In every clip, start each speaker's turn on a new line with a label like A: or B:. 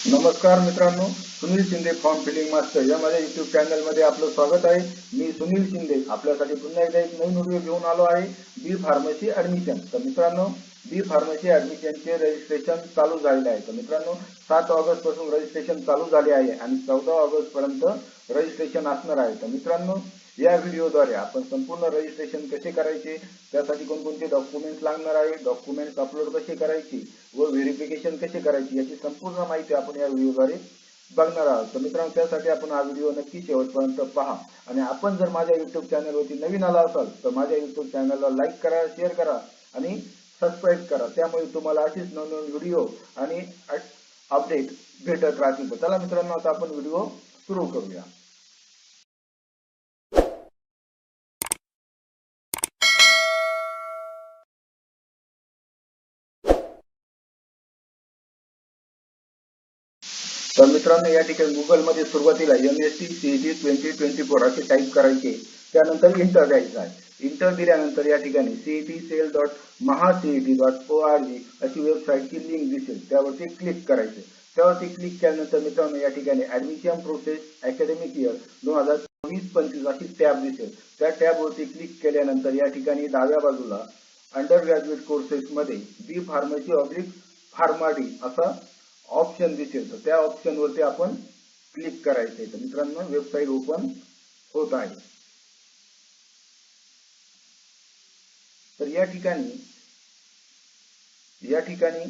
A: नमस्कार मित्रांनो, Sunil Shinde form filling master या माझ्या युट्यूब चॅनल मध्ये आपलं स्वागत आहे। मी सुनील शिंदे आपल्यासाठी पुन्हा एकदा एक नवीन व्हिडिओ घेऊन आलो आहे। बी फार्मसी ऍडमिशन। तर मित्रांनो, बी फार्मसी ऍडमिशनचे रजिस्ट्रेशन चालू झालेले आहे। तर मित्रांनो, 7 ऑगस्ट पासून रजिस्ट्रेशन चालू झाले आहे आणि 14 ऑगस्ट पर्यंत रजिस्ट्रेशन असणार आहे। तर मित्रांनो, या व्हिडिओद्वारे आपण संपूर्ण रजिस्ट्रेशन कसे करायचे, त्यासाठी कोणकोणते डॉक्युमेंट्स लागणार आहे, डॉक्युमेंट्स अपलोड कसे करायचे व व्हेरिफिकेशन कसे करायचे याची संपूर्ण माहिती आपण या व्हिडिओद्वारे बघणार आहोत। तर मित्रांनो, त्यासाठी आपण हा व्हिडिओ नक्की शेवटपर्यंत पहा आणि आपण जर माझ्या YouTube चॅनलवरती नवीन आला असाल तर माझ्या YouTube चॅनलला लाईक करा, शेअर करा आणि सबस्क्राईब करा। त्यामुळे तुम्हाला अशीच नवनवीन व्हिडिओ आणि अपडेट भेटत राहतील। चला मित्रांनो, आता आपण व्हिडिओ सुरू करूया। तर मित्रांनो, या ठिकाणी गुगल मध्ये सुरुवातीला MSc CET 2024 असे टाईप करायचे, त्यानंतर इंटर द्यायचं आहे। इंटर दिल्यानंतर या ठिकाणी cetcell.mahacet.org अशी वेबसाईटची लिंक दिसेल, त्यावरती क्लिक करायचे। त्यावरती क्लिक केल्यानंतर मित्रांनो, या ठिकाणी ऍडमिशन प्रोसेस अकॅडमिक इयर 2024-25 अशी टॅब दिसेल। त्या टॅबवरती क्लिक केल्यानंतर या ठिकाणी डाव्या बाजूला अंडर ग्रॅज्युएट कोर्सेस मध्ये बी फार्मसी फार्माडी असा ऑप्शन दिसेल। तर त्या ऑप्शन वरती आपण क्लिक करायचे। तर मित्रांनो, वेबसाईट ओपन होत आहे। तर या ठिकाणी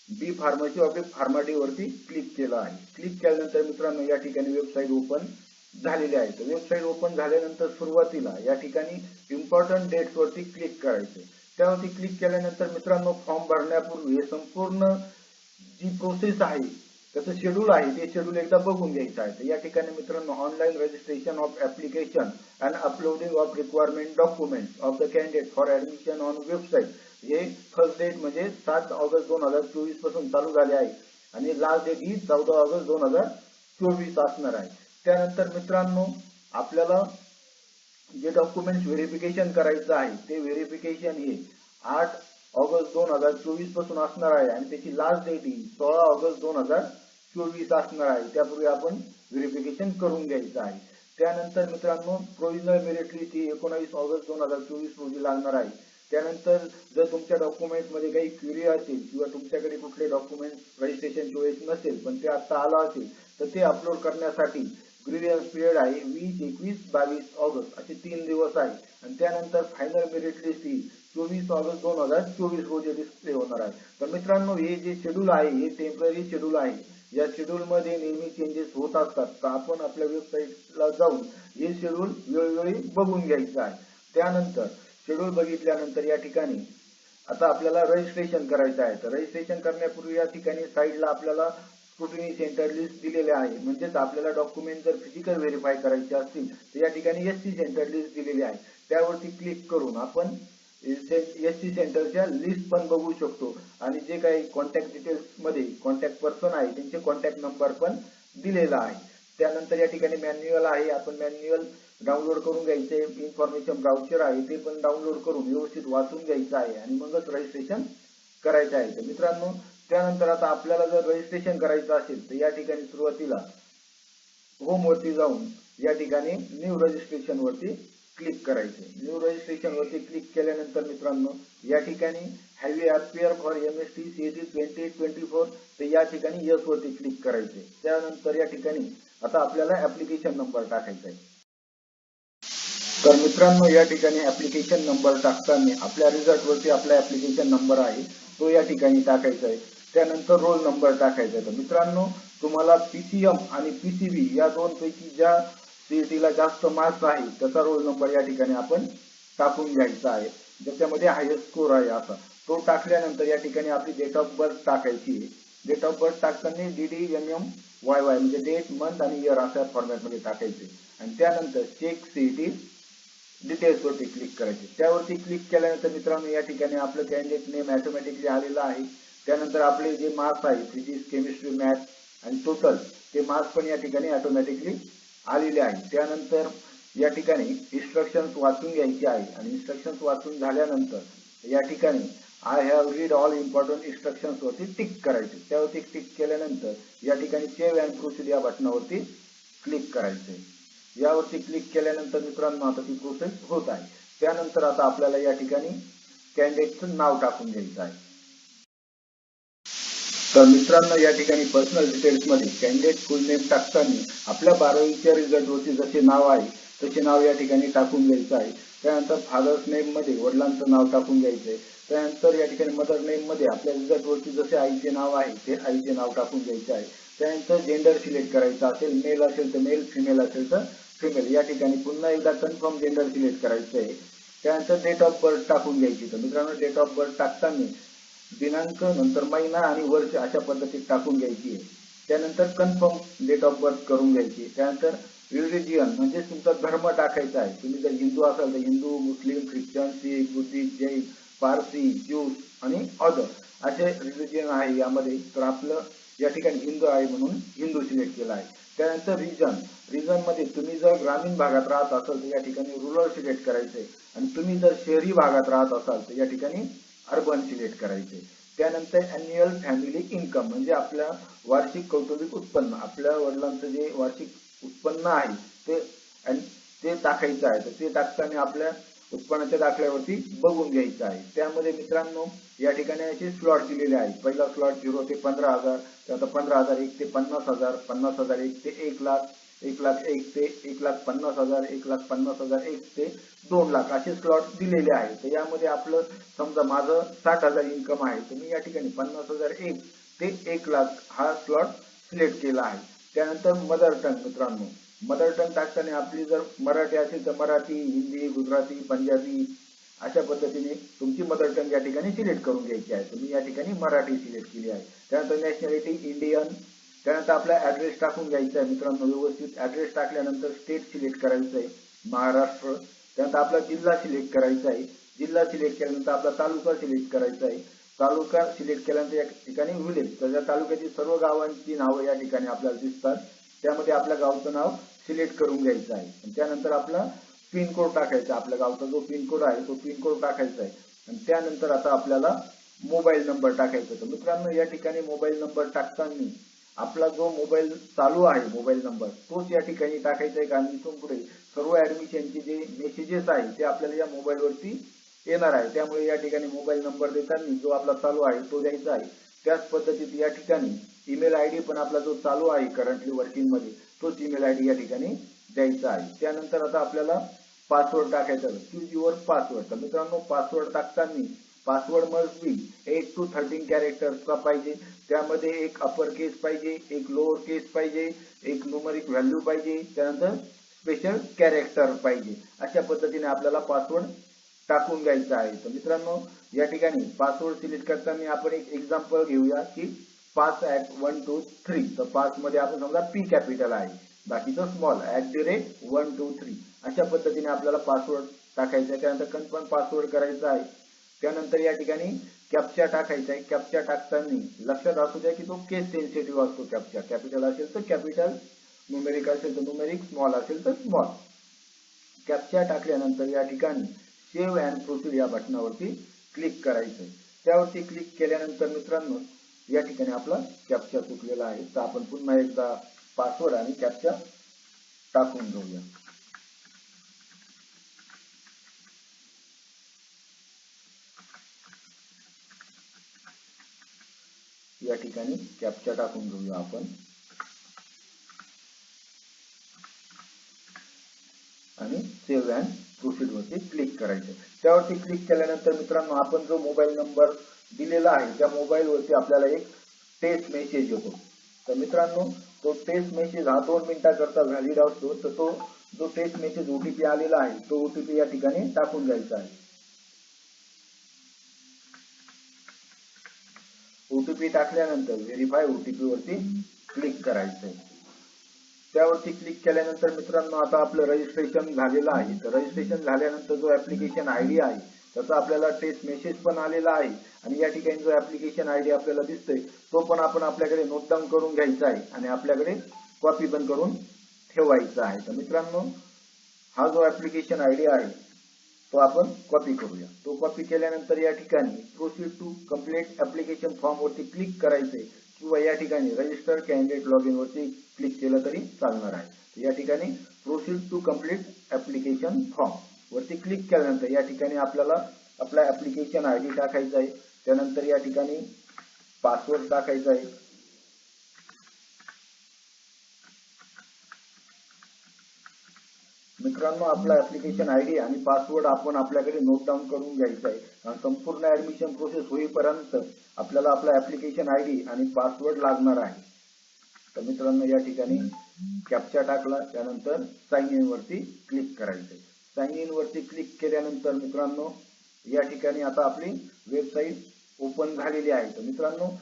A: बी फार्मसी फार्माडी वरती क्लिक केलं आहे। क्लिक केल्यानंतर मित्रांनो, या ठिकाणी वेबसाईट ओपन झालेली आहे। तर वेबसाईट ओपन झाल्यानंतर सुरुवातीला या ठिकाणी इम्पॉर्टंट डेट्स वरती क्लिक करायचे। त्यावरती क्लिक केल्यानंतर मित्रांनो, फॉर्म भरण्यापूर्वी हे संपूर्ण जी प्रोसेस आहे, त्याचं शेड्यूल आहे, ते शेड्यूल एकदा बघून घ्यायचं आहे। तर या ठिकाणी मित्रांनो, online registration of application and uploading of requirement documents of the candidate for admission on website, हे फर्स्ट डेट म्हणजे 7 ऑगस्ट 2024 पासून चालू झाले आहे आणि लास्ट डेट ही 14 ऑगस्ट 2024 असणार आहे। त्यानंतर मित्रांनो, आपल्याला जे डॉक्युमेंट्स व्हेरिफिकेशन करायचं आहे ते व्हेरिफिकेशन हे 8 ऑगस्ट 2024 पासून असणार आहे आणि त्याची लास्ट डेट ही 16 ऑगस्ट 2024 असणार आहे। त्यापूर्वी आपण व्हेरिफिकेशन करून घ्यायचं आहे। त्यानंतर मित्रांनो, प्रोव्हिजनल मेरिट लिस्ट ही 19 ऑगस्ट 2024 रोजी लागणार आहे। त्यानंतर जर तुमच्या डॉक्युमेंट मध्ये काही क्वेरी असेल किंवा तुमच्याकडे कुठले डॉक्युमेंट रजिस्ट्रेशन वेळेस नसेल पण ते आता आलं असेल तर ते अपलोड करण्यासाठी ग्रीव्हन्स पिरियड आहे 20, 21, 22 ऑगस्ट असे 3 दिवस आहे आणि त्यानंतर फायनल मेरिट लिस्ट ही 24 ऑगस्ट 2024 रोजी डिस्प्ले होणार आहे। तर मित्रांनो, हे जे शेड्यूल आहे हे टेम्पररी शेड्यूल आहे। या शेड्यूल मध्ये नेहमी चेंजेस होत असतात। तर आपण आपल्या वेबसाईटला जाऊन हे शेड्यूल वेळोवेळी बघून घ्यायचं आहे। त्यानंतर शेड्यूल बघितल्यानंतर या ठिकाणी आता आपल्याला रजिस्ट्रेशन करायचं आहे। तर रजिस्ट्रेशन करण्यापूर्वी या ठिकाणी साईडला आपल्याला स्क्रुटिनी सेंटर लिस्ट दिलेले आहे, म्हणजेच आपल्याला डॉक्युमेंट जर फिजिकल व्हेरीफाय करायचे असतील तर या ठिकाणी SC सेंटर लिस्ट दिलेली आहे, त्यावरती क्लिक करून आपण SC सेंटरच्या लिस्ट पण बघू शकतो आणि जे काही कॉन्टॅक्ट डिटेल्स मध्ये कॉन्टॅक्ट पर्सन आहे त्यांचे कॉन्टॅक्ट नंबर पण दिलेला आहे। त्यानंतर या ठिकाणी मॅन्युअल आहे, आपण मॅन्युअल डाउनलोड करून घ्यायचे। इन्फॉर्मेशन ब्राउचर आहे ते पण डाउनलोड करून व्यवस्थित वाचून घ्यायचं आहे आणि मगच रजिस्ट्रेशन करायचं आहे। तर मित्रांनो, त्यानंतर आता आपल्याला जर रजिस्ट्रेशन करायचं असेल तर या ठिकाणी सुरुवातीला होम वरती जाऊन या ठिकाणी न्यू रजिस्ट्रेशन वरती क्लिक करायचे। न्यू रजिस्ट्रेशन वरती क्लिक केल्यानंतर मित्रांनो, या ठिकाणी have you appear for MSc CET 2024 तर या ठिकाणी यस वरती क्लिक करायचे। त्यानंतर या ठिकाणी आता आपल्याला ऍप्लिकेशन नंबर टाकायचा आहे। तर मित्रांनो, या ठिकाणी ऍप्लिकेशन नंबर टाकताना आपल्या रिझल्ट वरती आपला ऍप्लिकेशन नंबर आहे तो या ठिकाणी टाकायचा आहे। त्यानंतर रोल नंबर टाकायचा आहे। तर मित्रांनो, तुम्हाला PCM आणि PCB या दोन पैकी ज्या CET ला जास्त मार्क्स आहे त्याचा रोल नंबर या ठिकाणी आपण टाकून घ्यायचा आहे, ज्याच्यामध्ये हायेस्ट स्कोर आहे असा तो टाकल्यानंतर या ठिकाणी आपली डेट ऑफ बर्थ टाकायची आहे। डेट ऑफ बर्थ टाकताना DDMMYY म्हणजे डेट, मंथ आणि इयर अशा फॉर्मॅट मध्ये टाकायचे आणि त्यानंतर चेक CET डिटेल्स वरती क्लिक करायचे। त्यावरती क्लिक केल्यानंतर मित्रांनो, या ठिकाणी आपलं कॅन्डिडेट नेम ऑटोमॅटिकली आलेलं आहे। त्यानंतर आपले जे मार्क्स आहे फिजिक्स, केमिस्ट्री, मॅथ्स आणि टोटल ते मार्क्स पण या ठिकाणी ऑटोमॅटिकली आलेले आहे। त्यानंतर या ठिकाणी इन्स्ट्रक्शन्स वाचून घ्यायचे आहे आणि इन्स्ट्रक्शन्स वाचून झाल्यानंतर या ठिकाणी I have read all important instructions वरती टिक करायचे. त्यावरती टिक केल्यानंतर या ठिकाणी सेव्ह अँड प्रोसीड या बटनावरती क्लिक करायचे. यावरती क्लिक केल्यानंतर मित्रांनो आता ती प्रोसेस होत आहे. त्यानंतर आता आपल्याला या ठिकाणी कॅन्डिडेटचं नाव टाकून घ्यायचं आहे. तर मित्रांनो या ठिकाणी पर्सनल डिटेल्स मध्ये कॅन्डिडेट फुल नेम टाकताना आपल्या 12वीच्या रिझल्ट वरती जसे नाव आहे तसे नाव या ठिकाणी टाकून घ्यायचं आहे. त्यानंतर फादर्स नेम मध्ये वडिलांचं नाव टाकून घ्यायचंय. त्यानंतर या ठिकाणी मदर नेम मध्ये आपल्या रिझल्ट वरती जसे आईचे नाव आहे ते आईचे नाव टाकून घ्यायचे आहे. त्यानंतर जेंडर सिलेक्ट करायचं असेल, मेल असेल तर मेल, फिमेल असेल तर फिमेल. या ठिकाणी पुन्हा एकदा कन्फर्म जेंडर सिलेक्ट करायचं आहे. त्यानंतर डेट ऑफ बर्थ टाकून घ्यायची. तर मित्रांनो डेट ऑफ बर्थ टाकताना दिनांक नंतर महिना आणि वर्ष अशा पद्धतीत टाकून घ्यायची आहे. त्यानंतर कन्फर्म डेट ऑफ बर्थ करून घ्यायची. त्यानंतर रिलिजियन म्हणजे तुमचा धर्म टाकायचा आहे. तुम्ही जर हिंदू असाल तर हिंदू, मुस्लिम, ख्रिश्चन, शीख, बुद्धिस्ट, जैन, पारसी, ज्यूज आणि अदर असे रिलिजियन आहे यामध्ये. तर आपलं या ठिकाणी हिंदू आहे म्हणून हिंदू सिलेक्ट केला आहे. त्यानंतर रिजन मध्ये तुम्ही जर ग्रामीण भागात राहत असाल तर या ठिकाणी रुरल सिलेक्ट करायचे आणि तुम्ही जर शहरी भागात राहत असाल तर या ठिकाणी अर्बन सिलेक्ट करायचे. त्यानंतर अॅन्युअल फॅमिली इन्कम म्हणजे आपल्या वार्षिक कौटुंबिक उत्पन्न, आपल्या वडिलांचं जे वार्षिक उत्पन्न आहे ते टाकायचं आहे. तर ते टाकताना आपल्या उत्पन्नाच्या दाखल्यावरती बघून घ्यायचं आहे. त्यामध्ये मित्रांनो या ठिकाणी असे स्लॉट दिलेले आहेत. पहिला स्लॉट 0 ते 15,000, त्यानंतर 15,001 ते 50,000, 50,001 ते 1 लाख, 1,01 ते 1,50,000, 1,50,001 ते 2 लाख असे स्लॉट दिलेले आहेत. तर यामध्ये आपलं समजा माझं 60,000 इन्कम आहे तर मी या ठिकाणी 50,001 ते 1 लाख हा स्लॉट सिलेक्ट केला आहे. त्यानंतर मदर टंग मित्रांनो, मदर टंग टाकताना आपली जर मराठी असेल तर मराठी, हिंदी, गुजराती, पंजाबी अशा पद्धतीने तुमची मदर टंग या ठिकाणी सिलेक्ट करून घ्यायची आहे. तुम्ही या ठिकाणी मराठी सिलेक्ट केली आहे. त्यानंतर नॅशनॅलिटी इंडियन. त्यानंतर आपला ऍड्रेस टाकून घ्यायचा आहे मित्रांनो. व्यवस्थित ऍड्रेस टाकल्यानंतर स्टेट सिलेक्ट करायचं आहे, महाराष्ट्र. त्यानंतर आपला जिल्हा सिलेक्ट करायचा आहे. जिल्हा सिलेक्ट केल्यानंतर आपला तालुका सिलेक्ट करायचा आहे. तालुका सिलेक्ट केल्यानंतर या ठिकाणी विलेज, तर या तालुक्याची सर्व गावांची नावं या ठिकाणी आपल्याला दिसतात. त्यामध्ये आपल्या गावचं नाव सिलेक्ट करून घ्यायचं आहे. त्यानंतर आपला पिनकोड टाकायचा. आपल्या गावचा जो पिनकोड आहे तो पिनकोड टाकायचा आहे. आणि त्यानंतर आता आपल्याला मोबाईल नंबर टाकायचा. तर मित्रांनो या ठिकाणी मोबाईल नंबर टाकताना आपला जो मोबाईल चालू आहे मोबाईल नंबर तोच या ठिकाणी टाकायचा आहे. कारण इथून पुढे सर्व ऍडमिशनचे जे मेसेजेस आहे ते आपल्याला या मोबाईलवरती येणार आहे. त्यामुळे या ठिकाणी मोबाईल नंबर देताना जो आपला चालू आहे तो द्यायचा आहे. त्याच पद्धतीत या ठिकाणी ईमेल आयडी पण आपला जो चालू आहे करंटली वर्किंग मध्ये तोच ईमेल आयडी या ठिकाणी द्यायचा आहे. त्यानंतर आता आपल्याला पासवर्ड टाकायचा. Choose your password. तर मित्रांनो पासवर्ड टाकताना पासवर्ड मस्ट बी 8 to 13 कॅरेक्टर्सचा पाहिजे. त्यामध्ये एक अपर केस पाहिजे, एक लोअर केस पाहिजे, एक न्यूमरिक व्हॅल्यू पाहिजे, त्यानंतर स्पेशल कॅरेक्टर पाहिजे. अशा पद्धतीने आपल्याला पासवर्ड टाकून घ्यायचा आहे. तर मित्रांनो या ठिकाणी पासवर्ड सिलेक्ट करताना आपण एक एक्झाम्पल घेऊया की पास @ 1 2 3. तर पास मध्ये आपण समजा पी कॅपिटल आहे, बाकीचं स्मॉल @1 2 3 अशा पद्धतीने आपल्याला पासवर्ड टाकायचा आहे. त्यानंतर कन्फर्म पासवर्ड करायचा आहे. त्यानंतर या ठिकाणी कॅप्चा टाकायचा आहे. कॅप्चा टाकताना लक्षात असू द्या की तो केस सेन्सिटिव्ह असतो. कॅप्चा कॅपिटल असेल तर कॅपिटल, न्यूमेरिक असेल तर न्यूमेरिक, स्मॉल असेल तर स्मॉल. कॅप्चा टाकल्यानंतर या ठिकाणी सेव्ह अँड प्रोसीड या बटनावरती क्लिक करायचं. त्यावरती क्लिक केल्यानंतर मित्रांनो या ठिकाणी आपला कॅप्चा चुकलेला आहे. तर आपण पुन्हा एकदा पासवर्ड आणि कॅप्चा टाकून घेऊया. या ठिकाणी कॅप्चा टाकून घेऊया आपण आणि सेव्ह अँड प्रोसीड वरती क्लिक करायचं. त्यावरती क्लिक केल्यानंतर मित्रांनो आपण जो मोबाईल नंबर दिलेला आहे त्या मोबाईल वरती आपल्याला एक टेस्ट मेसेज येतो. तर मित्रांनो तो टेस्ट मेसेज हा 2 मिनिटाकरता व्हॅलिड असतो. तर तो जो टेस्ट मेसेज ओटीपी आलेला आहे तो ओटीपी या ठिकाणी टाकून द्यायचा आहे. ओटीपी टाकल्यानंतर व्हेरीफाय ओटीपी वरती क्लिक करायचंय. त्यावरती क्लिक केल्यानंतर मित्रांनो आता आपलं रजिस्ट्रेशन झालेलं आहे. तर रजिस्ट्रेशन झाल्यानंतर जो ऍप्लिकेशन आयडी आहे त्याचा आपल्याला टेस्ट मेसेज पण आलेला आहे आणि या ठिकाणी जो ऍप्लिकेशन आयडी आपल्याला दिसतोय तो पण आपण आपल्याकडे नोट डाऊन करून घ्यायचा आहे आणि आपल्याकडे कॉपी पण करून ठेवायचा आहे. तर मित्रांनो हा जो ऍप्लिकेशन आयडी आहे तो आपण कॉपी करूया. तो कॉपी केल्यानंतर या ठिकाणी proceed to complete application form वरती क्लिक करायचंय किंवा या ठिकाणी रजिस्टर कॅन्डिडेट लॉग इन वरती क्लिक केलं तरी चालणार आहे. या ठिकाणी proceed to complete application form वरती क्लिक केल्यानंतर या ठिकाणी आपल्याला आपला ऍप्लिकेशन आयडी टाकायचा आहे. त्यानंतर या ठिकाणी पासवर्ड टाकायचा आहे. मित्रांनो, आपला ऍप्लिकेशन आयडी आणि पासवर्ड आपण आपल्याकडे नोट डाऊन करून घ्यायचा आहे. संपूर्ण ऍडमिशन प्रोसेस होईपर्यंत आपल्याला आपला ऍप्लिकेशन आयडी आणि पासवर्ड लागणार आहे. तर मित्रांनो, या ठिकाणी कॅप्चा टाकला, त्यानंतर साइन इन वरती क्लिक करायचं. साइन इन वरती क्लिक केल्यानंतर मित्रांनो या ठिकाणी आता आपली वेबसाईट ओपन झालेली आहे. तर मित्रांनो,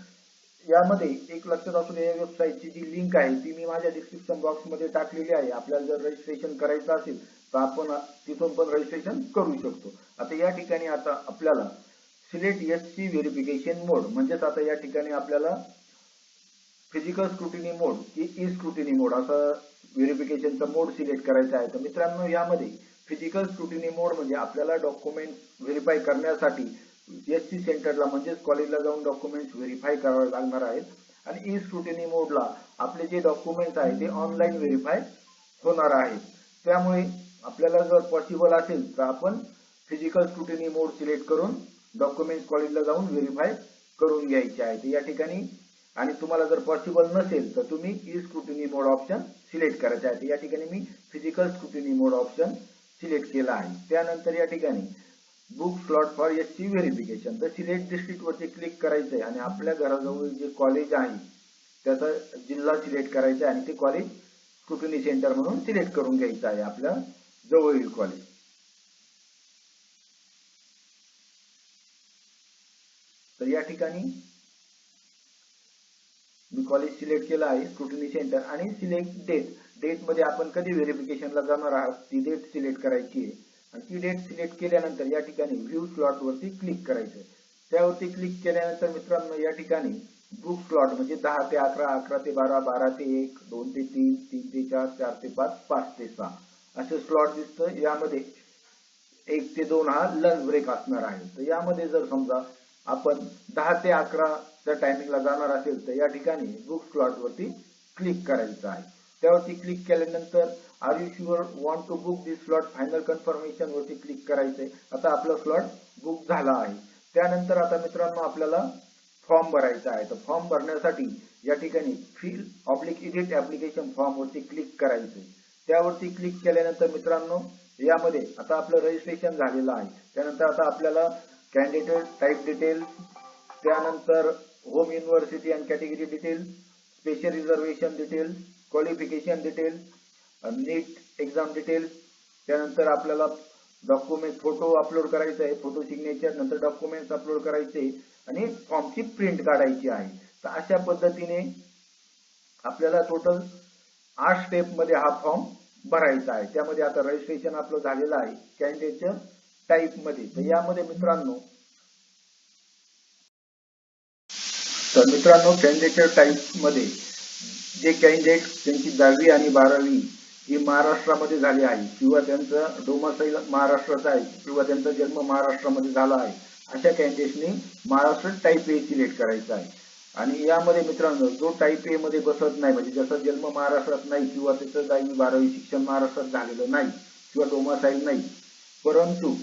A: यामध्ये एक लक्षात असू द्या, या वेबसाईटची जी लिंक आहे ती मी माझ्या डिस्क्रिप्शन बॉक्स मध्ये टाकलेली आहे. आपल्याला जर रजिस्ट्रेशन करायचं असेल तर आपण तिथून पण रजिस्ट्रेशन करू शकतो. आता या ठिकाणी आता आपल्याला सिलेक्ट एससी व्हेरिफिकेशन मोड म्हणजेच आता या ठिकाणी आपल्याला फिजिकल स्क्रुटिनी मोड की ई स्क्रुटिनी मोड असा व्हेरिफिकेशनचा मोड सिलेक्ट करायचा आहे. तर मित्रांनो, यामध्ये फिजिकल स्क्रुटिनी मोड म्हणजे आपल्याला डॉक्युमेंट व्हेरीफाय करण्यासाठी एससी सेंटरला म्हणजेच कॉलेजला जाऊन डॉक्युमेंट्स व्हेरीफाय करावे लागणार आहेत. आणि ई स्क्रुटिनी मोडला आपले जे डॉक्युमेंट्स आहेत ते ऑनलाईन व्हेरीफाय होणार आहेत. त्यामुळे आपल्याला जर पॉसिबल असेल तर आपण फिजिकल स्क्रुटिनी मोड सिलेक्ट करून डॉक्युमेंट्स कॉलेजला जाऊन व्हेरीफाय करून घ्यायचे आहेत. या ठिकाणी आणि तुम्हाला जर पॉसिबल नसेल तर तुम्ही ई स्क्रुटिनी मोड ऑप्शन सिलेक्ट करायचे आहे. या ठिकाणी मी फिजिकल स्क्रुटिनी मोड ऑप्शन सिलेक्ट केला आहे. त्यानंतर या ठिकाणी book slot for SC verification तर सिलेक्ट डिस्ट्रिक्ट वरती क्लिक करायचंय आणि आपल्या घराजवळ जे कॉलेज आहे त्याचा जिल्हा सिलेक्ट करायचा आहे आणि ते कॉलेज स्क्रुटिनी सेंटर म्हणून सिलेक्ट करून घ्यायचं आहे आपल्या जवळील कॉलेज. तर या ठिकाणी मी कॉलेज सिलेक्ट केलं आहे स्क्रुटिनी सेंटर आणि सिलेक्ट डेट मध्ये आपण कधी व्हेरिफिकेशनला जाणार आहात ती डेट सिलेक्ट करायची आहे. आणि ती डेट सिलेक्ट केल्यानंतर या ठिकाणी व्ह्यू स्लॉट वरती क्लिक करायचं. त्यावरती क्लिक केल्यानंतर मित्रांनो या ठिकाणी बुक स्लॉट म्हणजे 10 ते 11, 11 ते 12, 12 ते 1, 2 ते 3, 3 ते 4, 4 ते 5, 5 ते 6 असे स्लॉट दिसतं. यामध्ये 1 ते 2 हा लंच ब्रेक असणार आहे. तर यामध्ये जर समजा आपण 10 ते 11 च्या टायमिंगला जाणार असेल तर या ठिकाणी बुक स्लॉट वरती क्लिक करायचं आहे. त्यावरती क्लिक केल्यानंतर are you sure want to book this slot final confirmation वरती क्लिक करायचंय. आता आपला स्लॉट बुक झाला आहे. त्यानंतर आता मित्रांनो आपल्याला फॉर्म भरायचा आहे. तर फॉर्म भरण्यासाठी या ठिकाणी fill oblique edit application form वरती क्लिक करायचंय. त्यावरती क्लिक केल्यानंतर मित्रांनो यामध्ये आता आपलं रजिस्ट्रेशन झालेलं आहे. त्यानंतर आता आपल्याला कॅन्डिडेट टाईप डिटेल्स, त्यानंतर home university and category details, special reservation details, qualification details, NEET exam details, त्यानंतर आपल्याला डॉक्युमेंट फोटो अपलोड करायचा आहे, फोटो सिग्नेचर, नंतर डॉक्युमेंट्स अपलोड करायचे आणि फॉर्मची प्रिंट काढायची आहे. तर अशा पद्धतीने आपल्याला टोटल 8 स्टेप मध्ये हा फॉर्म भरायचा आहे. त्यामध्ये आता रजिस्ट्रेशन आपलं झालेलं आहे कॅन्डिडेटच्या टाईप मध्ये. तर यामध्ये मित्रांनो कॅन्डिडेटच्या टाईप मध्ये जे कॅन्डिडेट त्यांची 10वी आणि 12वी ही महाराष्ट्रामध्ये झाली आहे किंवा त्यांचा डोमासाईल महाराष्ट्राचा आहे किंवा त्यांचा जन्म महाराष्ट्रामध्ये झाला आहे अशा कॅन्डिडेटनी महाराष्ट्र टाईप ए सिलेक्ट करायचा आहे. आणि यामध्ये मित्रांनो जो टाईप ए मध्ये बसत नाही म्हणजे ज्याचा जन्म महाराष्ट्रात नाही किंवा त्याचं 10वी 12वी शिक्षण महाराष्ट्रात झालेलं नाही किंवा डोमासाईल नाही परंतु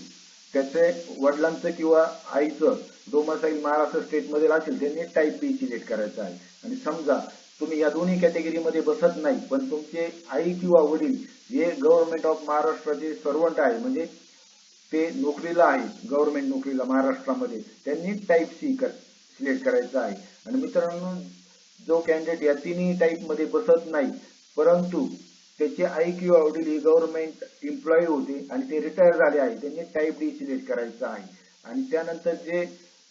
A: त्याचे वडिलांचं किंवा आईचं डोमासाईल महाराष्ट्र स्टेटमध्ये असेल त्यांनी टाईप बी सिलेक्ट करायचं आहे. आणि समजा तुम्ही या दोन्ही कॅटेगरीमध्ये बसत नाही पण तुमचे आई किंवा वडील हे गव्हर्नमेंट ऑफ महाराष्ट्राचे सर्वंट आहे म्हणजे ते नोकरीला आहे गव्हर्नमेंट नोकरीला महाराष्ट्रामध्ये त्यांनी टाईप सी सिलेक्ट करायचं आहे. आणि मित्रांनो जो कॅन्डिडेट या तिन्ही टाईप मध्ये बसत नाही परंतु त्याचे आई किंवा वडील ही गव्हर्नमेंट एम्प्लॉई होते आणि ते रिटायर झाले आहे त्यांनी टाईप डी सिलेक्ट करायचं आहे. आणि त्यानंतर जे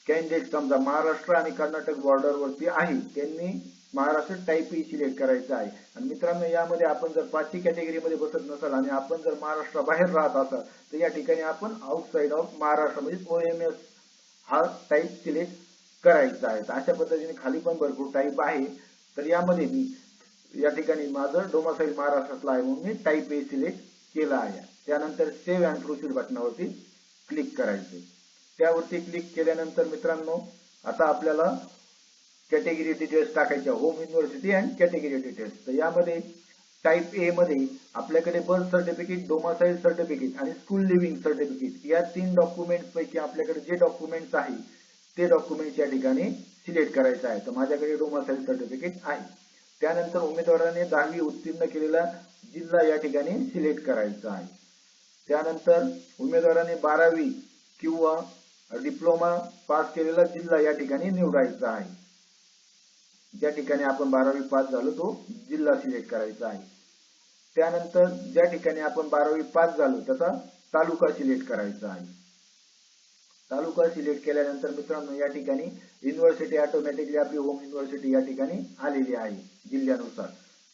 A: कॅन्डिडेट समजा महाराष्ट्र आणि कर्नाटक बॉर्डरवरती आहे त्यांनी महाराष्ट्र टाईप ई सिलेक्ट करायचं आहे. आणि मित्रांनो यामध्ये आपण जर 5वी कॅटेगरीमध्ये बसत नसाल आणि आपण जर महाराष्ट्राबाहेर राहत असाल तर या ठिकाणी आपण आउटसाइड ऑफ महाराष्ट्र म्हणजे OMS हा टाईप सिलेक्ट करायचा आहे. अशा पद्धतीने खाली पण भरपूर टाईप आहे. तर यामध्ये मी या ठिकाणी माझं डोमासाईल महाराष्ट्रातला आहे म्हणून मी टाईप ए सिलेक्ट केला आहे. त्यानंतर सेव्ह अँड प्रोसीड बटनावरती क्लिक करायचे. त्यावरती क्लिक केल्यानंतर मित्रांनो आता आपल्याला कॅटेगरी डिटेल्स टाकायच्या, home university and category details. तर यामध्ये टाईप ए मध्ये आपल्याकडे बर्थ सर्टिफिकेट, डोमासाईल सर्टिफिकेट आणि स्कूल लिव्हिंग सर्टिफिकेट या 3 डॉक्युमेंट्स पैकी आपल्याकडे जे डॉक्युमेंट्स आहे ते डॉक्युमेंट्स या ठिकाणी सिलेक्ट करायचं आहे. तर माझ्याकडे डोमासाईल सर्टिफिकेट आहे. त्यानंतर उमेदवाराने 10वी उत्तीर्ण केलेला जिल्हा या ठिकाणी सिलेक्ट करायचा आहे. त्यानंतर उमेदवाराने 12वी किंवा डिप्लोमा पास केलेला जिल्हा या ठिकाणी निवडायचा आहे. ज्या ठिकाणी आपण 12वी पास झालो तो जिल्हा सिलेक्ट करायचा आहे. त्यानंतर ज्या ठिकाणी आपण 12वी पास झालो त्याचा तालुका सिलेक्ट करायचा आहे. तालुका सिलेक्ट केल्यानंतर मित्रांनो या ठिकाणी युनिव्हर्सिटी ऑटोमॅटिकली आपली होम युनिव्हर्सिटी या ठिकाणी आलेली आहे जिल्ह्यानुसार.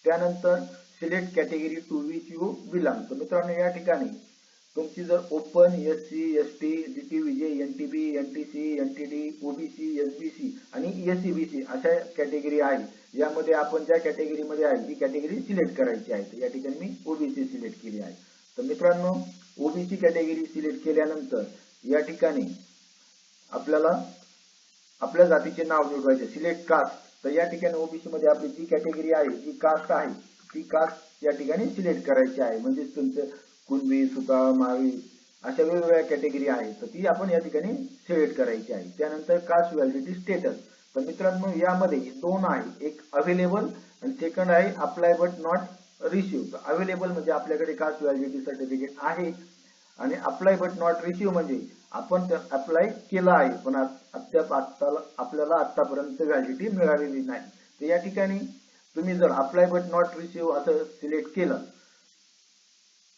A: त्यानंतर select category to which you belong. तर मित्रांनो या ठिकाणी तुमची जर open, SC, ST, DTVJ, NTB, NTC, NTD, OBC, SBC आणि SCBC अशा कॅटेगरी आहे. यामध्ये आपण ज्या कॅटेगरीमध्ये आहे ती कॅटेगरी सिलेक्ट करायची आहे. तर या ठिकाणी मी OBC सिलेक्ट केली आहे. तर मित्रांनो OBC कॅटेगरी सिलेक्ट केल्यानंतर या ठिकाणी आपल्याला आपल्या जातीचे नाव निवडायचे. Select caste. तर या ठिकाणी OBC मध्ये आपली जी कॅटेगरी आहे जी कास्ट आहे ती कास्ट या ठिकाणी सिलेक्ट करायची आहे. म्हणजे तुमचं कुणबी, सुतार, माळी अशा वेगवेगळ्या कॅटेगरी आहेत तर ती आपण या ठिकाणी सिलेक्ट करायची आहे. त्यानंतर कास्ट व्हॅलिडिटी स्टेटस. तर मित्रांनो यामध्ये 2 आहे, एक अवेलेबल आणि सेकंड आहे अप्लाय बट नॉट रिसीव्ह. तर अवेलेबल म्हणजे आपल्याकडे कास्ट व्हॅलिडिटी सर्टिफिकेट आहे आणि अप्लाय बट नॉट रिसीव्ह म्हणजे आपण अप्लाय केला आहे पण अद्याप आपल्याला आतापर्यंत व्हॅलिडिटी मिळालेली नाही. तर या ठिकाणी तुम्ही जर अप्लाय बट नॉट रिसीव्ह असं सिलेक्ट केलं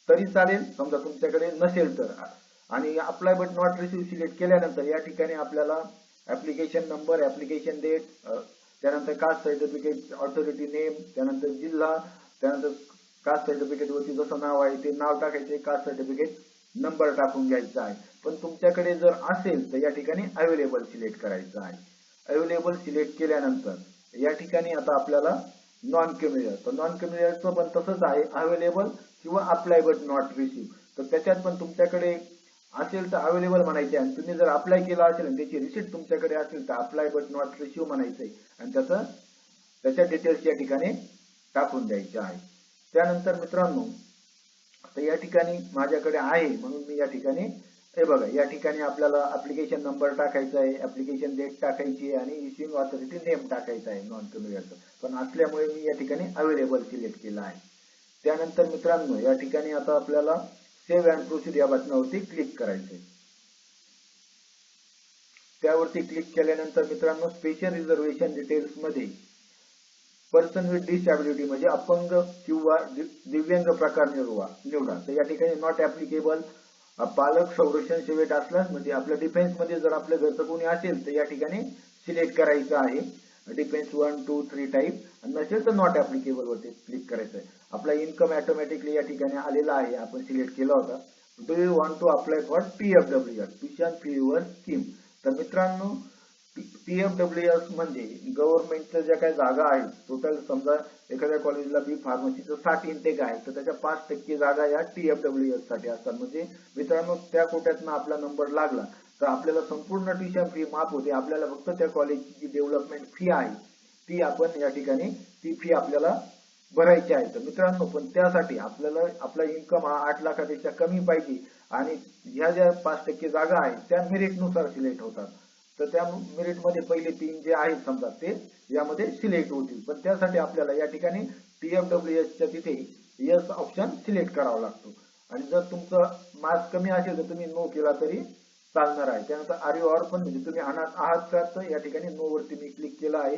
A: तरी चालेल, समजा तुमच्याकडे नसेल तर. आणि apply but not receive select केल्यानंतर या ठिकाणी आपल्याला ऍप्लिकेशन नंबर, ऍप्लिकेशन डेट, त्यानंतर कास्ट सर्टिफिकेट ऑथॉरिटी नेम, त्यानंतर जिल्हा, त्यानंतर कास्ट सर्टिफिकेट वरती जसं नाव आहे ते नाव टाकायचे, कास्ट सर्टिफिकेट नंबर टाकून घ्यायचा आहे. पण तुमच्याकडे जर असेल तर या ठिकाणी अवेलेबल सिलेक्ट करायचं आहे. अवेलेबल सिलेक्ट केल्यानंतर या ठिकाणी आता आपल्याला नॉन क्रिमिनल. तर नॉन क्रिमिनलचं पण तसंच आहे, अवेलेबल किंवा अप्लाय बट नॉट रिसीव्ह. तर त्याच्यात पण तुमच्याकडे असेल तर अवेलेबल म्हणायचे आणि तुम्ही जर अप्लाय केला असेल आणि त्याची रिसिप्ट तुमच्याकडे असेल तर अप्लाय बट नॉट रिसीव्ह म्हणायचंय आणि त्याच्या डिटेल्स या ठिकाणी टाकून द्यायचे आहे. त्यानंतर मित्रांनो तर या ठिकाणी माझ्याकडे आहे म्हणून मी या ठिकाणी हे बघा या ठिकाणी आपल्याला ऍप्लिकेशन नंबर टाकायचा आहे, ऍप्लिकेशन डेट टाकायची आहे आणि इश्यूइंग ऑथॉरिटी नेम टाकायचा आहे नॉन क्रिमिनलचं. पण असल्यामुळे मी या ठिकाणी अवेलेबल सिलेक्ट केला आहे. त्यानंतर मित्रांनो या ठिकाणी आता आपल्याला सेव्ह अँड प्रोसीड या बटनावरती क्लिक करायचे. त्यावरती क्लिक केल्यानंतर मित्रांनो स्पेशल रिझर्वेशन डिटेल्स मध्ये पर्सन विथ डिसॅबिलिटी म्हणजे अपंग किंवा दिव्यांग प्रकार निवडा. तर या ठिकाणी नॉट ऍप्लिकेबल. पालक संरक्षण सेवेत असल्यास म्हणजे आपल्या डिफेन्स मध्ये जर आपल्या घरचं कोणी असेल तर या ठिकाणी सिलेक्ट करायचं आहे डिफेन्स 1, 2, 3 टाईप. नसेल तर नॉट ऍप्लिकेबल वरती क्लिक करायचं आहे. आपला इन्कम ऑटोमॅटिकली या ठिकाणी आलेला आहे, आपण सिलेक्ट केला होता. Do you want to apply for PFWS Kisan fever scheme. तर मित्रांनो PFWS म्हणजे गव्हर्नमेंटच्या ज्या काही जागा आहेत, टोटल समजा एखाद्या कॉलेजला बी फार्मसीचं 60 इंटेक आहे तर त्याच्या 5% जागा या PFWS साठी असतात. म्हणजे मित्रांनो त्या कोट्यातनं आपला नंबर लागला तर आपल्याला संपूर्ण ट्युशन फी माफ होते. आपल्याला फक्त त्या कॉलेजची जी डेव्हलपमेंट फी आहे ती आपण या ठिकाणी ती फी आपल्याला भरायची आहे. तर मित्रांनो पण त्यासाठी आपल्याला आपला इन्कम हा 8 लाखापेक्षा कमी पाहिजे आणि ह्या ज्या 5% जागा आहेत त्या मेरिटनुसार सिलेक्ट होतात. तर त्या मेरिट मध्ये पहिले 3 जे आहेत समजा ते यामध्ये सिलेक्ट होतील. पण त्यासाठी आपल्याला या ठिकाणी PFWS च्या तिथे यस ऑप्शन सिलेक्ट करावा लागतो आणि जर तुमचं मार्क्स कमी असेल तर तुम्ही नो केला तरी चालणार आहे. त्यानंतर आर यू ऑर्फन म्हणजे तुम्ही अनाथ आहात का, तर या ठिकाणी नो वरती मी क्लिक केला आहे.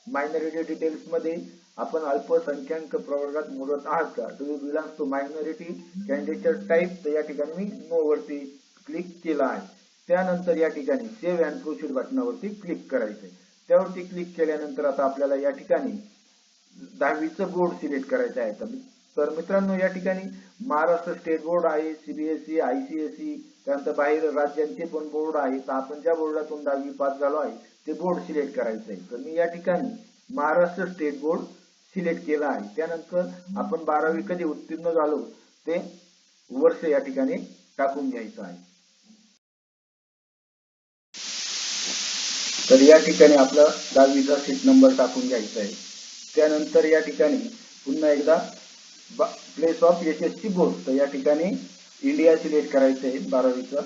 A: मायनॉरिटी डिटेल्स मध्ये आपण अल्पसंख्याक प्रवर्गात मोडत आहात का, do you belong to minority candidate type. तर या ठिकाणी मी नो वरती क्लिक केला आहे. त्यानंतर या ठिकाणी सेव्ह अँड प्रोसीड बटनावरती क्लिक करायचंय. त्यावरती क्लिक केल्यानंतर आता आपल्याला या ठिकाणी 10वीचं बोर्ड सिलेक्ट करायचं आहे. तर मित्रांनो या ठिकाणी महाराष्ट्र स्टेट बोर्ड आहे, CBSE, ICSE, त्यानंतर बाहेर राज्यांचे पण बोर्ड आहे. तर आपण ज्या बोर्डातून 10वी पास झालो आहे ते बोर्ड सिलेक्ट करायचं आहे. तर मी या ठिकाणी महाराष्ट्र स्टेट बोर्ड सिलेक्ट केला आहे. त्यानंतर आपण 12वी कधी उत्तीर्ण झालो ते वर्ष या ठिकाणी टाकून घ्यायचं आहे. तर या ठिकाणी आपला 10वीचा सीट नंबर टाकून घ्यायचा आहे. त्यानंतर या ठिकाणी पुन्हा एकदा प्लेस ऑफ SSC बोर्ड, तर या ठिकाणी इंडिया सिलेक्ट करायचं आहे 12वीचं.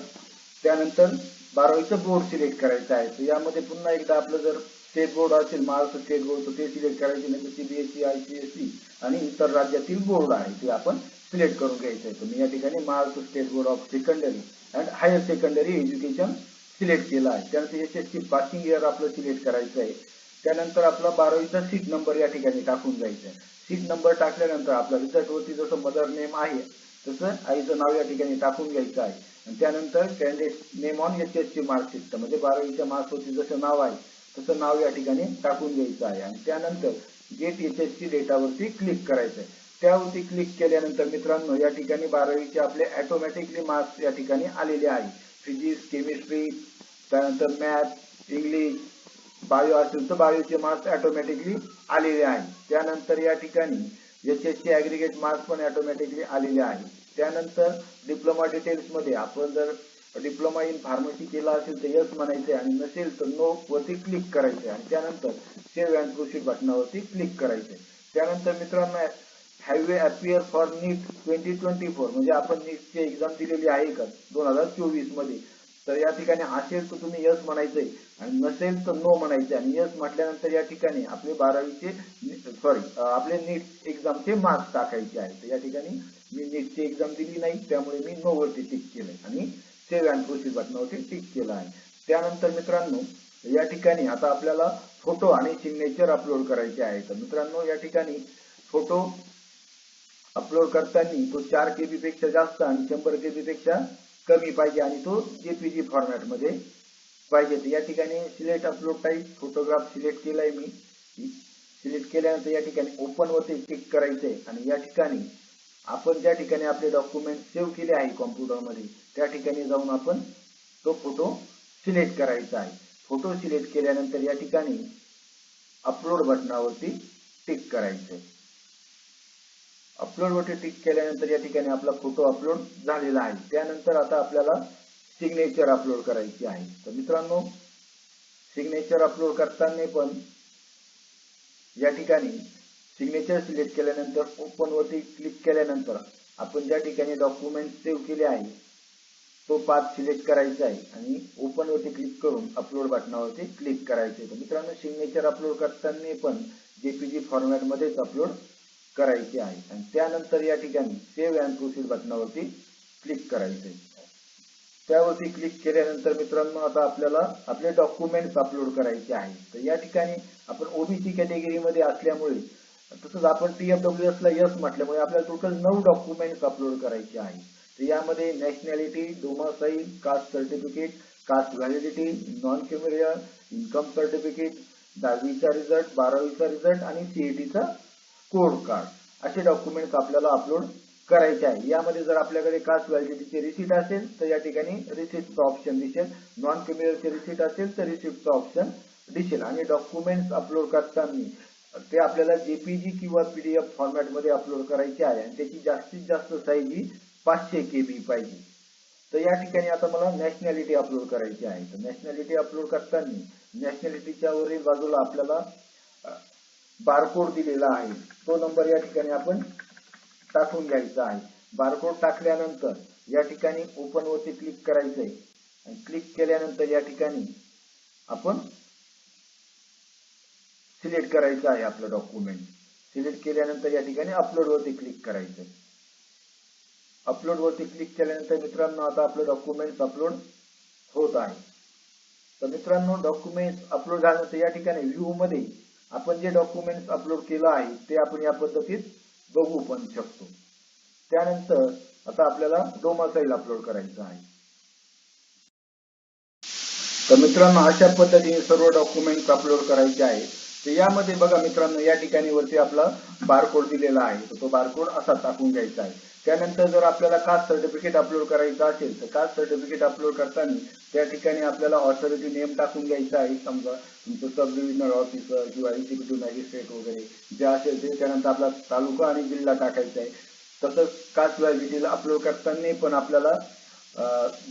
A: त्यानंतर 12वीचं बोर्ड सिलेक्ट करायचं आहे. तर यामध्ये पुन्हा एकदा आपलं जर स्टेट बोर्ड असेल, महाराष्ट्र स्टेट बोर्ड, तर ते सिलेक्ट करायचे, नाही तर CBSE, ICSE आणि इतर राज्यातील बोर्ड आहे ते आपण सिलेक्ट करून घ्यायचं आहे. तर मी या ठिकाणी Maharashtra state board of secondary and higher secondary education select केला आहे. त्यानंतर SSC पासिंग इयर आपलं सिलेक्ट करायचं आहे. त्यानंतर आपला 12वीचा सीट नंबर या ठिकाणी टाकून जायचा आहे. सीट नंबर टाकल्यानंतर आपल्या रिझल्टवरती जसं मदर नेम आहे तसं आईचं नाव या ठिकाणी टाकून घ्यायचं आहे. आणि त्यानंतर candidate name on SSC marksheet, म्हणजे 12वीच्या मार्क्सवरती जसं नाव आहे तसं नाव या ठिकाणी टाकून घ्यायचं आहे. आणि त्यानंतर गेट SSC डेटावरती क्लिक करायचं आहे. त्यावरती क्लिक केल्यानंतर मित्रांनो या ठिकाणी 12वीचे आपले ऑटोमॅटिकली मार्क्स या ठिकाणी आलेले आहे. फिजिक्स, केमिस्ट्री, त्यानंतर मॅथ, इंग्लिश, बायो असेल तर बायोचे मार्क्स ऑटोमॅटिकली आलेले आहे. त्यानंतर या ठिकाणी SSC ॲग्रिगेट मार्क्स पण ऑटोमॅटिकली आलेले आहे. त्यानंतर डिप्लोमा डिटेल्स मध्ये आपण जर डिप्लोमा इन फार्मसी केला असेल तर यस म्हणायचे आणि नसेल तर नो वरती क्लिक करायचे आणि त्यानंतर सेव्ह अँड प्रोसीड बटनावरती क्लिक करायचे. त्यानंतर मित्रांनो हॅव अपियर फॉर नीट 2024, म्हणजे आपण नीटची एक्झाम दिलेली आहे का 2024 मध्ये, तर या ठिकाणी असेल तर तुम्ही यस म्हणायचंय आणि नसेल तर नो म्हणायचे. आणि यस म्हटल्यानंतर या ठिकाणी आपले 12वीचे आपले नीट एक्झामचे मार्क्स टाकायचे आहेत. तर या ठिकाणी मी नीटची एक्झाम दिली नाही त्यामुळे मी नो वरती टिक केलंय आणि सेव्ह अँड प्रोसीड बटनावरती टिक केलं आहे. त्यानंतर मित्रांनो या ठिकाणी आता आपल्याला फोटो आणि सिग्नेचर अपलोड करायचे आहे. तर मित्रांनो या ठिकाणी फोटो अपलोड करताना तो 4 KB पेक्षा जास्त आणि 100 KB पेक्षा कमी पाहिजे आणि तो JPG फॉर्मॅट मध्ये पाहिजे. तर या ठिकाणी select upload type photograph select केलाय मी. सिलेक्ट केल्यानंतर या ठिकाणी ओपन वरती क्लिक करायचंय आणि या ठिकाणी आपण ज्या ठिकाणी आपले डॉक्युमेंट सेव्ह केले आहे कॉम्प्युटरमध्ये त्या ठिकाणी जाऊन आपण तो फोटो सिलेक्ट करायचा आहे. फोटो सिलेक्ट केल्यानंतर या ठिकाणी अपलोड बटनावरती टिक करायचंय. अपलोड वरती टिक केल्यानंतर या ठिकाणी आपला फोटो अपलोड झालेला आहे. त्यानंतर आता आपल्याला सिग्नेचर अपलोड करायची आहे. तर मित्रांनो सिग्नेचर अपलोड करताना पण या ठिकाणी सिग्नेचर सिलेक्ट केल्यानंतर ओपन वरती क्लिक केल्यानंतर आपण ज्या ठिकाणी डॉक्युमेंट सेव्ह केले आहे तो पाथ सिलेक्ट करायचा आहे आणि ओपन वरती क्लिक करून अपलोड बटनावरती क्लिक करायचे. तर मित्रांनो सिग्नेचर अपलोड करताना पण JPG फॉर्मॅट मध्येच अपलोड करायचे आहे आणि त्यानंतर या ठिकाणी सेव्ह अँड प्रोसीड बटनावरती क्लिक करायचे. त्यावरती क्लिक केल्यानंतर मित्रांनो आता आपल्याला आपले डॉक्युमेंट्स अपलोड करायचे आहे. तर या ठिकाणी आपण OBC कॅटेगरीमध्ये असल्यामुळे तसंच आपण TFWS ला यस म्हटल्यामुळे आपल्याला टोटल 9 डॉक्युमेंट्स अपलोड करायचे आहे. तर यामध्ये nationality, domicile, caste certificate, caste validity, non criminal, income certificate, 10वीचा रिझल्ट, 12वीचा रिझल्ट आणि CETचा कोड कार्ड असे डॉक्युमेंट्स आपल्याला अपलोड करायचे आहे. यामध्ये जर आपल्याकडे कास्ट व्हॅलिडिटीचे रिसिट असेल तर या ठिकाणी रिसिप्टचा ऑप्शन दिसेल, नॉन क्रिमिनलचे रिसिट असेल तर रिसिप्टचा ऑप्शन दिसेल आणि डॉक्युमेंट्स अपलोड करताना ते आपल्याला JPG किंवा PDF फॉर्मॅट मध्ये अपलोड करायचे आहे आणि त्याची जास्तीत जास्त साईज ही 500 KB पाहिजे. तर या ठिकाणी आता मला नॅशनॅलिटी अपलोड करायची आहे. तर नॅशनॅलिटी अपलोड करताना नॅशनॅलिटीच्या वरील बाजूला आपल्याला बारकोड दिलेला आहे तो नंबर या ठिकाणी आपण टाकून घ्यायचा आहे. बारकोड टाकल्यानंतर या ठिकाणी ओपन वरती क्लिक करायचंय आणि क्लिक केल्यानंतर या ठिकाणी आपण सिलेक्ट करायचं आहे आपलं डॉक्युमेंट. सिलेक्ट केल्यानंतर या ठिकाणी अपलोड वरती क्लिक करायचंय. अपलोड वरती क्लिक केल्यानंतर मित्रांनो आता आपलं डॉक्युमेंट अपलोड होत आहे. तर मित्रांनो डॉक्युमेंट अपलोड झाल्यानंतर या ठिकाणी व्ह्यू मध्ये आपण जे डॉक्युमेंट अपलोड केलं आहे ते आपण या पद्धतीत बघू पण शकतो. त्यानंतर आता आपल्याला डोमासाईल अपलोड करायचं आहे. तर मित्रांनो अशा पद्धतीने सर्व डॉक्युमेंट अपलोड करायचे आहे. तर यामध्ये बघा मित्रांनो या ठिकाणी वरती आपला बारकोड दिलेला आहे तर तो बारकोड असा टाकून घ्यायचा आहे. त्यानंतर जर आपल्याला कास्ट सर्टिफिकेट अपलोड करायचं असेल तर कास्ट सर्टिफिकेट अपलोड करताना त्या ठिकाणी आपल्याला ऑथॉरिटी नेम टाकून घ्यायचा आहे. समजा तुमचं सब डिव्हिजनल ऑफिसर किंवा एक्झिक्युटिव्ह मॅजिस्ट्रेट वगैरे जे असेल ते. त्यानंतर आपला तालुका आणि जिल्हा टाकायचा आहे. तसंच कास्ट व्हॅलिडिटीला अपलोड करताना पण आपल्याला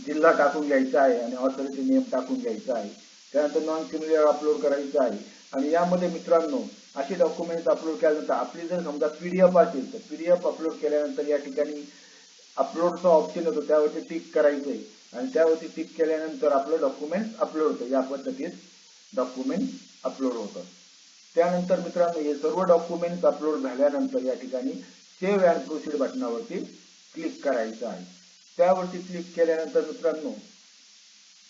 A: जिल्हा टाकून घ्यायचा आहे आणि ऑथॉरिटी नेम टाकून घ्यायचा आहे. त्यानंतर नॉन क्रिमिनल अपलोड करायचं आहे. आणि यामध्ये मित्रांनो असे डॉक्युमेंट्स अपलोड केल्यानंतर आपली जर समजा पीडीएफ असेल तर पीडीएफ अपलोड केल्यानंतर या ठिकाणी अपलोडचा ऑप्शन येतो, त्यावरती टिक करायचं आहे आणि त्यावरती टिक केल्यानंतर आपलं डॉक्युमेंट अपलोड होतं. या पद्धतीत डॉक्युमेंट अपलोड होतं. त्यानंतर मित्रांनो हे सर्व डॉक्युमेंट्स अपलोड झाल्यानंतर या ठिकाणी सेव्ह अँड प्रोसीड बटनावरती क्लिक करायचं आहे. त्यावरती क्लिक केल्यानंतर मित्रांनो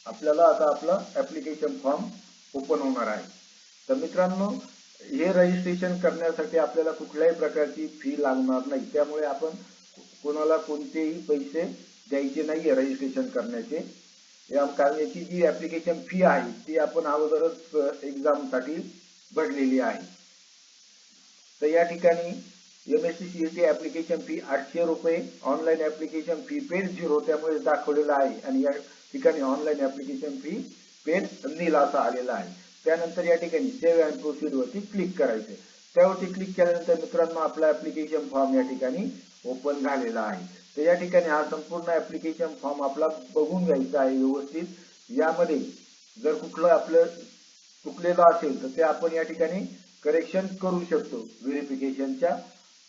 A: आपल्याला आता आपला ऍप्लिकेशन फॉर्म ओपन होणार आहे. तर मित्रांनो हे रजिस्ट्रेशन करण्यासाठी आपल्याला कुठल्याही प्रकारची फी लागणार नाही, त्यामुळे आपण कोणाला कोणतेही पैसे द्यायचे नाहीये रजिस्ट्रेशन करण्याचे. कारण याची जी ऍप्लिकेशन फी आहे ती आपण अगोदरच एक्झाम साठी भरलेली आहे. तर या ठिकाणी MSc CET ऍप्लिकेशन फी 800 रुपये, ऑनलाईन ऍप्लिकेशन फी पेड 0 त्यामुळे दाखवलेलं आहे आणि या ठिकाणी ऑनलाईन ऍप्लिकेशन फी पेड नील असा आलेला आहे. त्यानंतर या ठिकाणी सेव्ह अँड प्रोसीड वरती क्लिक करायचे. त्यावरती क्लिक केल्यानंतर मित्रांनो आपला ऍप्लिकेशन फॉर्म या ठिकाणी ओपन झालेला आहे. तर या ठिकाणी हा संपूर्ण ऍप्लिकेशन फॉर्म आपला बघून घ्यायचा आहे व्यवस्थित. यामध्ये जर कुठलं आपलं चुकलेलं असेल तर ते आपण या ठिकाणी करेक्शन करू शकतो व्हेरिफिकेशनच्या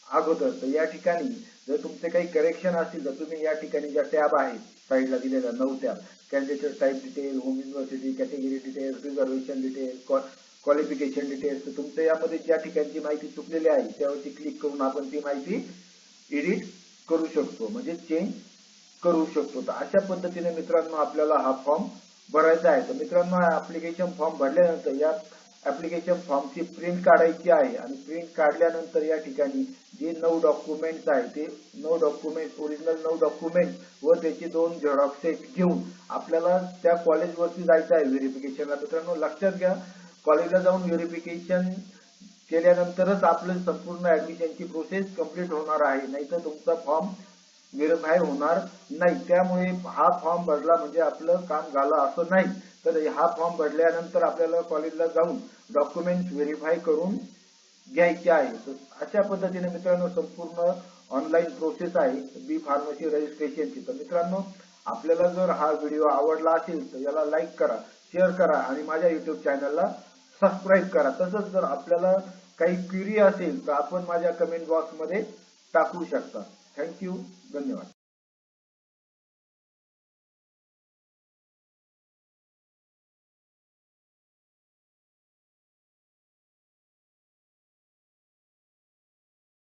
A: अगोदर. तर या ठिकाणी जर तुमचे काही करेक्शन असतील तर तुम्ही या ठिकाणी ज्या टॅब आहेत साईडला दिलेल्या 9 tab, candidate type detail, home university, category details, reservation details, qualification details, तर तुमच्या यामध्ये ज्या ठिकाणची माहिती चुकलेली आहे त्यावरती क्लिक करून आपण ती माहिती एडिट करू शकतो, म्हणजे चेंज करू शकतो. तर अशा पद्धतीने मित्रांनो आपल्याला हा फॉर्म भरायचा आहे. तर मित्रांनो हा ऍप्लिकेशन फॉर्म भरल्यानंतर या ऍप्लिकेशन फॉर्मची प्रिंट काढायची आहे आणि प्रिंट काढल्यानंतर या ठिकाणी जे 9 डॉक्युमेंट्स आहे ते 9 डॉक्युमेंट्स ओरिजिनल 9 डॉक्युमेंट व त्याचे 2 झेरॉक्स सेट घेऊन आपल्याला त्या कॉलेजवरती जायचं आहे व्हेरिफिकेशनला. मित्रांनो लक्षात घ्या, कॉलेजला जाऊन व्हेरिफिकेशन केल्यानंतरच आपलं संपूर्ण ऍडमिशनची प्रोसेस कंप्लीट होणार आहे, नाहीतर तुमचा फॉर्म व्हेरीफाय होणार नाही. त्यामुळे हा फॉर्म भरला म्हणजे आपलं काम झालं असं नाही. तर हा फॉर्म भरल्यानंतर आपल्याला कॉलेजला जाऊन डॉक्युमेंट व्हेरीफाय करून घ्यायचे आहे. तर अशा पद्धतीने मित्रांनो संपूर्ण ऑनलाईन प्रोसेस आहे बी फार्मसी रजिस्ट्रेशनची. तर मित्रांनो आपल्याला जर हा व्हिडिओ आवडला असेल तर याला लाईक करा, शेअर करा आणि माझ्या युट्यूब चॅनलला सबस्क्राईब करा. तसंच जर आपल्याला काही क्वेरी असेल तर आपण माझ्या कमेंट बॉक्समध्ये टाकू शकता. थँक्यू, धन्यवाद.